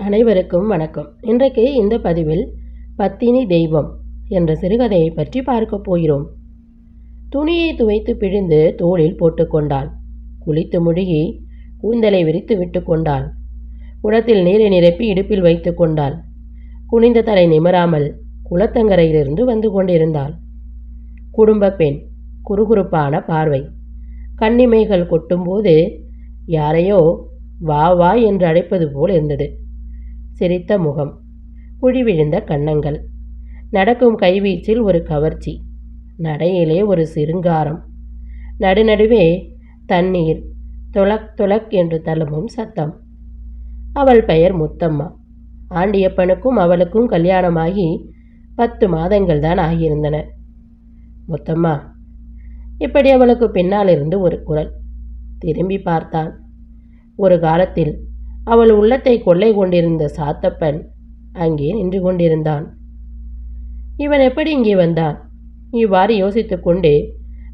அனைவருக்கும் வணக்கம். இன்றைக்கு இந்த பதிவில் பத்தினி தெய்வம் என்ற சிறுகதையை பற்றி பார்க்க போகிறோம். துணியை துவைத்து பிழிந்து தோளில் போட்டுக்கொண்டாள். குளித்து முழுகி கூந்தலை விரித்து விட்டு கொண்டாள். குடத்தில் நீரை நிரப்பி இடுப்பில் வைத்து கொண்டாள். குனிந்த தலை நிமராமல் குளத்தங்கரையிலிருந்து வந்து கொண்டிருந்தாள். குடும்ப பெண், குறுகுறுப்பான பார்வை, கண்ணிமைகள் கொட்டும்போது யாரையோ வா வா என்று அழைப்பது போல் இருந்தது. சிரித்த முகம், குழி விழுந்த கன்னங்கள், நடக்கும் கைவீச்சில் ஒரு கவர்ச்சி, நடையிலே ஒரு சிருங்காரம், நடுநடுவே தண்ணீர் தொலக் தொலக் என்று தழும்பும் சத்தம். அவள் பெயர் முத்தம்மா. ஆண்டியப்பனுக்கும் அவளுக்கும் கல்யாணமாகி 10 மாதங்கள் தான் ஆகியிருந்தன. முத்தம்மா. இப்படி அவளுக்கு பின்னால் இருந்து ஒரு குரல். திரும்பி பார்த்தான். ஒரு காலத்தில் அவள் உள்ளத்தை கொள்ளை கொண்டிருந்த சாத்தப்பன் அங்கே நின்று கொண்டிருந்தான். இவன் எப்படி இங்கே வந்தான்? இவ்வாறு யோசித்து கொண்டு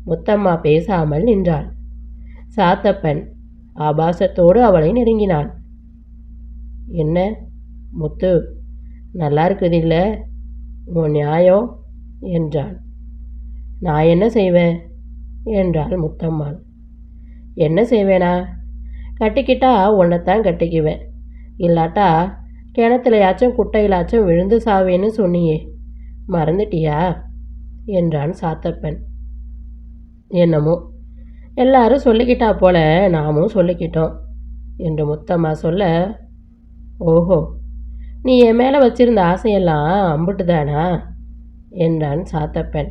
முத்தம்மா பேசாமல் நின்றாள். சாத்தப்பன் ஆபாசத்தோடு அவளை நெருங்கினான். என்ன முத்து, நல்லா இருக்குதில்ல உன் நியாயம் என்றான். நான் என்ன செய்வேன் என்றாள் முத்தம்மாள். என்ன செய்வேனா? கட்டிக்கிட்டா உன்னைத்தான் கட்டிக்குவேன், இல்லாட்டா கிணத்துலையாச்சும் குட்டையிலாச்சும் விழுந்து சாவேன்னு சொன்னியே, மறந்துட்டியா என்றான் சாத்தப்பன். என்னமோ எல்லாரும் சொல்லிக்கிட்டா போல நாமும் சொல்லிக்கிட்டோம் என்று முத்தம்மா சொல்ல, ஓஹோ, நீ என் மேலே வச்சிருந்த ஆசையெல்லாம் அம்புட்டுதானா என்றான் சாத்தப்பன்.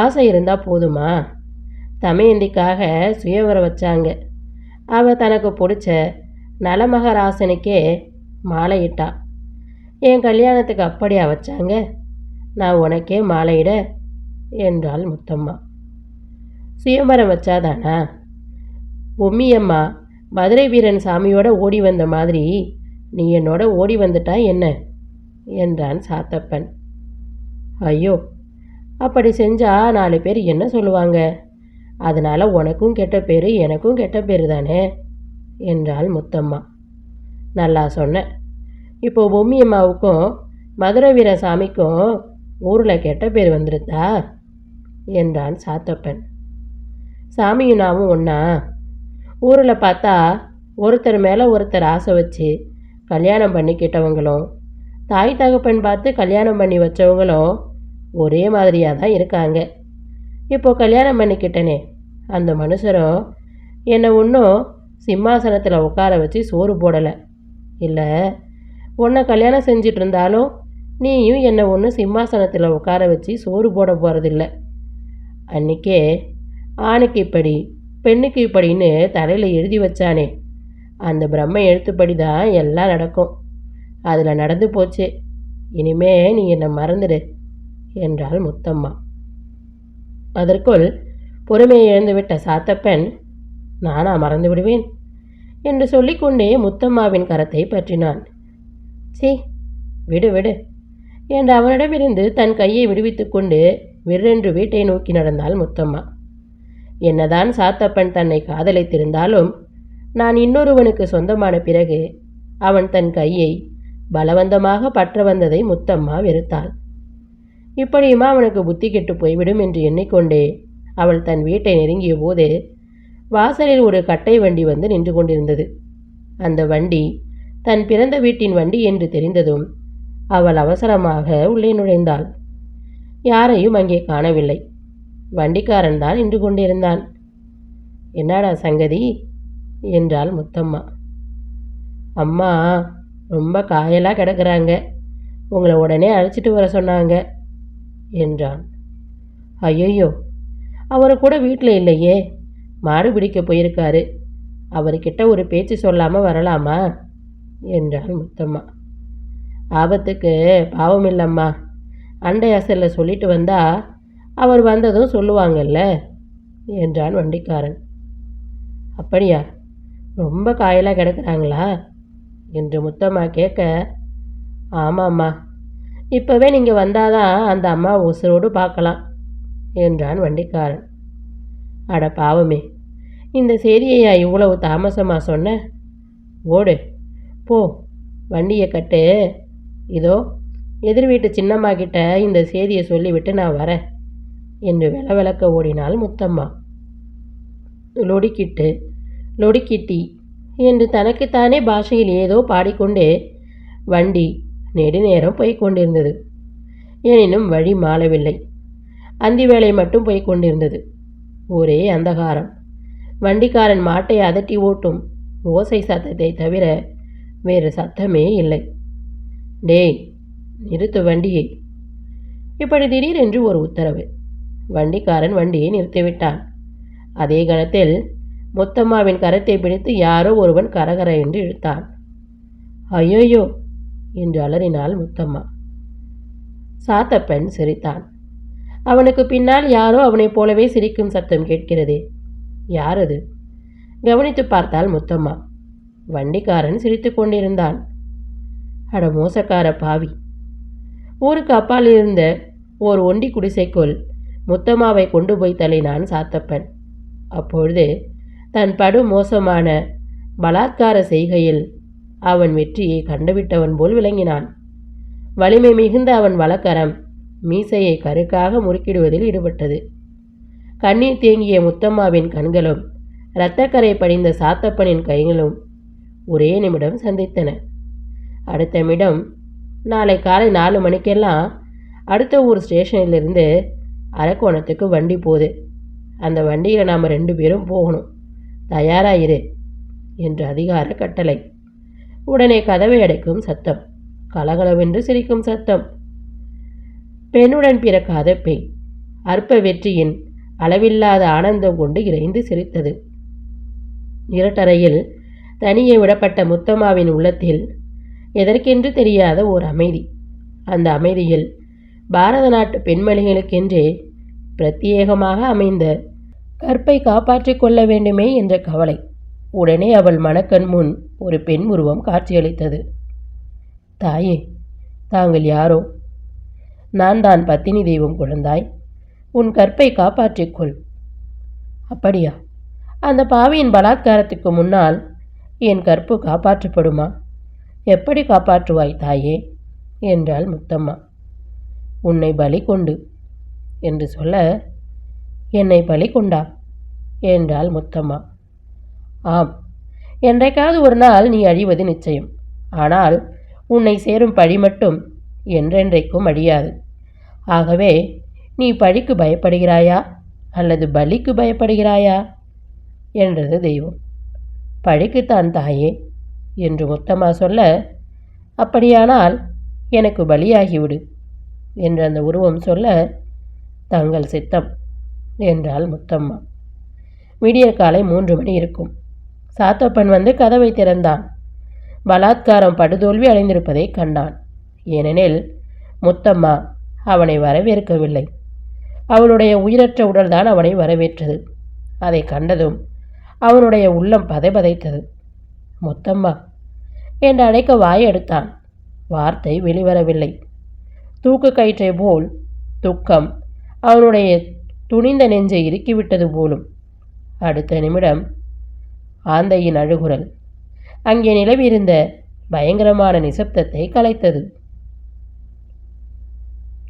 ஆசை இருந்தால் போதுமா? தமையந்திக்காக சுயவரம் வச்சாங்க. அவள் தனக்கு பிடிச்ச நலமகராசனுக்கே மாலையிட்டா. என் கல்யாணத்துக்கு அப்படியா வச்சாங்க? நான் உனக்கே மாலையிட என்றாள் முத்தம்மா. சுயம்பரம் வச்சாதானா? பொம்மியம்மா மதுரை வீரன் சாமியோட ஓடி வந்த மாதிரி நீ என்னோட ஓடி வந்துட்டா என்ன என்றான் சாத்தப்பன். ஐயோ, அப்படி செஞ்சா 4 பேர் என்ன சொல்லுவாங்க? அதனால் உனக்கும் கெட்ட பேர் எனக்கும் கெட்ட பேர் தானே என்றாள் முத்தம்மா. நல்லா சொன்ன. இப்போ பொம்மியம்மாவுக்கும் மதுரை வீர சாமிக்கும் ஊரில் கெட்ட பேர் வந்துருதா என்றான் சாத்தப்பன். சாமியும் நாமும் ஒன்றா? ஊரில் பார்த்தா ஒருத்தர் மேலே ஒருத்தர் ஆசை வச்சு கல்யாணம் பண்ணிக்கிட்டவங்களும் தாய் தகப்பன் பார்த்து கல்யாணம் பண்ணி வச்சவங்களும் ஒரே மாதிரியாக தான் இருக்காங்க. இப்போ கல்யாணம் பண்ணிக்கிட்டனே அந்த மனுஷரும் என்னை ஒன்றும் சிம்மாசனத்தில் உட்கார வச்சு சோறு போடலை. இல்லை, உன்னை கல்யாணம் செஞ்சிட்டு இருந்தாலும் நீயும் என்னை ஒன்று சிம்மாசனத்தில் உட்கார வச்சு சோறு போட போகிறதில்ல. அன்றைக்கே ஆணுக்கு இப்படி பெண்ணுக்கு இப்படின்னு தலையில் எழுதி வச்சானே, அந்த பிரம்ம எழுத்துப்படி தான் எல்லாம் நடக்கும். அதில் நடந்து போச்சு. இனிமே நீ என்னை மறந்துடு என்றாள் முத்தம்மா. அதற்குள் பொறுமையை இழந்துவிட்ட சாத்தப்பன், நானா மறந்து விடுவேன் என்று சொல்லிக்கொண்டே முத்தம்மாவின் கரத்தை பற்றினான். சீ, விடு விடு என்று அவனிடமிருந்து தன் கையை விடுவித்து கொண்டு விற்றென்று வீட்டை நோக்கி நடந்தாள் முத்தம்மா. என்னதான் சாத்தப்பன் தன்னை காதலித்திருந்தாலும் நான் இன்னொருவனுக்கு சொந்தமான பிறகு அவன் தன் கையை பலவந்தமாக பற்ற வந்ததை முத்தம்மா வெறுத்தாள். இப்படியுமா அவனுக்கு புத்தி கெட்டு போய்விடும் என்று எண்ணிக்கொண்டே அவள் தன் வீட்டை நெருங்கிய போது வாசலில் ஒரு கட்டை வண்டி வந்து நின்று கொண்டிருந்தது. அந்த வண்டி தன் பிறந்த வீட்டின் வண்டி என்று தெரிந்ததும் அவள் அவசரமாக உள்ளே நுழைந்தாள். யாரையும் அங்கே காணவில்லை. வண்டிக்காரன் தான் நின்று கொண்டிருந்தான். என்னடா சங்கதி என்றாள் முத்தம்மா. அம்மா ரொம்ப காயலாக கிடக்குறாங்க, உங்களை உடனே அழைச்சிட்டு வர சொன்னாங்க என்றான். ஐயோ, அவரு கூட வீட்டில் இல்லையே, மாடு பிடிக்க போயிருக்காரு, அவர்கிட்ட ஒரு பேச்சு சொல்லாமல் வரலாமா என்றாள் முத்தம்மா. ஆபத்துக்கு பாவம் இல்லைம்மா, அண்டை அசலில் சொல்லிட்டு வந்தா அவர் வந்ததும் சொல்லுவாங்கல்ல என்றான் வண்டிக்காரன். அப்படியா, ரொம்ப காயலாக கிடக்குறாங்களா என்று முத்தம்மா கேட்க, ஆமாம்மா, இப்போவே நீங்கள் வந்தாதான் அந்த அம்மா உசுரோடு பார்க்கலாம் என்றான் வண்டிக்காரன். அட பாவமே, இந்த செய்தியையா இவ்வளவு தாமசமாக சொன்ன? ஓடு போ, வண்டியை கட்டு. இதோ எதிர் வீட்டு சின்னம்மா கிட்ட இந்த செய்தியை சொல்லிவிட்டு நான் வரேன் என்று விளக்க ஓடினாள் முத்தம்மா. லொடிக்கிட்டு லொடிக்கிட்டி என்று தனக்குத்தானே பாஷையில் ஏதோ பாடிக்கொண்டே வண்டி நெடுநேரம் போய்க் கொண்டிருந்தது. எனினும் வழி மாறவில்லை. அந்தி வேலை மட்டும் போய்க் கொண்டிருந்தது. ஒரே அந்தகாரம். வண்டிக்காரன் மாட்டை அதட்டி ஓட்டும் ஓசை சத்தத்தை தவிர வேறு சத்தமே இல்லை. டேய், நிறுத்து வண்டியை. இப்படி திடீரென்று ஒரு உத்தரவு. வண்டிக்காரன் வண்டியை நிறுத்திவிட்டான். அதே கணத்தில் முத்தம்மாவின் கரத்தை பிடித்து யாரோ ஒருவன் கரகர என்று இழுத்தான். ஐயோயோ என்று அலறினாள் முத்தம்மா. சாத்தப்பன் சிரித்தான். அவனுக்கு பின்னால் யாரோ அவனைப் போலவே சிரிக்கும் சத்தம் கேட்கிறதே. யார் அது? கவனித்து பார்த்தாள் முத்தம்மா. வண்டிக்காரன் சிரித்து கொண்டிருந்தான். அட மோசக்கார பாவி! ஊருக்கு அப்பால் இருந்த ஓர் ஒண்டி குடிசைக்குள் முத்தம்மாவை கொண்டு போய் தள்ளினான் சாத்தப்பன். அப்பொழுது தன் படு மோசமான பலாத்கார செய்கையில் அவன் வெற்றியை கண்டுவிட்டவன் போல் விளங்கினான். வலிமை மிகுந்த அவன் வலக்கரம் மீசையை கருக்காக முறுக்கிடுவதில் ஈடுபட்டது. கண்ணீர் தேங்கிய முத்தம்மாவின் கண்களும் இரத்தக்கரை படிந்த சாத்தப்பனின் கைகளும் ஒரே நிமிடம் சந்தித்தன. அடுத்த நிமிடம் நாளை காலை 4 மணிக்கெல்லாம் அடுத்த ஊர் ஸ்டேஷனிலிருந்து அரக்கோணத்துக்கு வண்டி போகுது. அந்த வண்டியில் நாம் 2 பேரும் போகணும். தயாராயிரு என்று அதிகார கட்டளை. உடனே கதவை அடைக்கும் சத்தம். கலகலவென்று சிரிக்கும் சத்தம். பெண்ணுடன் பிறக்காத பேய் அற்ப வெற்றியின் அளவில்லாத ஆனந்தம் கொண்டு இறைந்து சிரித்தது. இருட்டறையில் தனியே விடப்பட்ட முத்தம்மாவின் உள்ளத்தில் எதற்கென்று தெரியாத ஓர் அமைதி. அந்த அமைதியில் பாரத நாட்டு பெண்மணிகளுக்கென்றே பிரத்யேகமாக அமைந்த கற்பை காப்பாற்றிக் கொள்ள வேண்டுமே என்ற கவலை. உடனே அவள் மனக்கண் முன் ஒரு பெண் உருவம் காட்சியளித்தது. தாயே, தாங்கள் யாரோ? நான் தான் பத்தினி தெய்வம் குழந்தாய். உன் கற்பை காப்பாற்றிக்கொள். அப்படியா? அந்த பாவியின் பலாத்காரத்துக்கு முன்னால் என் கற்பு காப்பாற்றப்படுமா? எப்படி காப்பாற்றுவாய் தாயே என்றாள் முத்தம்மா. உன்னை பலி கொண்டு என்று சொல்ல, என்னை பலி கொண்டா என்றாள் முத்தம்மா. ஆம், என்றைக்காவது ஒரு நாள் நீ அழிவது நிச்சயம். ஆனால் உன்னை சேரும் பழி மட்டும் என்றென்றைக்கும் அழியாது. ஆகவே நீ பழிக்கு பயப்படுகிறாயா அல்லது பலிக்கு பயப்படுகிறாயா என்றது தெய்வம். பழிக்குத்தான் தாயே என்று முத்தம்மா சொல்ல, அப்படியானால் எனக்கு பலியாகிவிடு என்று அந்த உருவம் சொல்ல, தங்கள் சித்தம் என்றாள் முத்தம்மா. விடியற் காலை 3 மணி இருக்கும். சாத்தப்பன் வந்து கதவை திறந்தான். பலாத்காரம் படுதோல்வி அடைந்திருப்பதை கண்டான். ஏனெனில் முத்தம்மா அவனை வரவேற்கவில்லை. அவளுடைய உயிரற்ற உடல்தான் அவனை வரவேற்றது. அதை கண்டதும் அவனுடைய உள்ளம் பதைபதைத்தது. முத்தம்மா என்று அழைக்க வாய் எடுத்தான். வார்த்தை வெளிவரவில்லை. தூக்கு கயிற்றை போல் துக்கம் அவனுடைய துணிந்த நெஞ்சை இறுக்கிவிட்டது போலும். அடுத்த நிமிடம் ஆந்தையின் அழுகுரல் அங்கே நிலவியிருந்த பயங்கரமான நிசப்தத்தை கலைத்தது.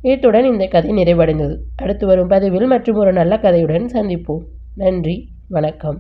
இத்துடன் இந்த கதை நிறைவடைந்தது. அடுத்து வரும் பதிவில் மற்றும் ஒரு நல்ல கதையுடன் சந்திப்போம். நன்றி, வணக்கம்.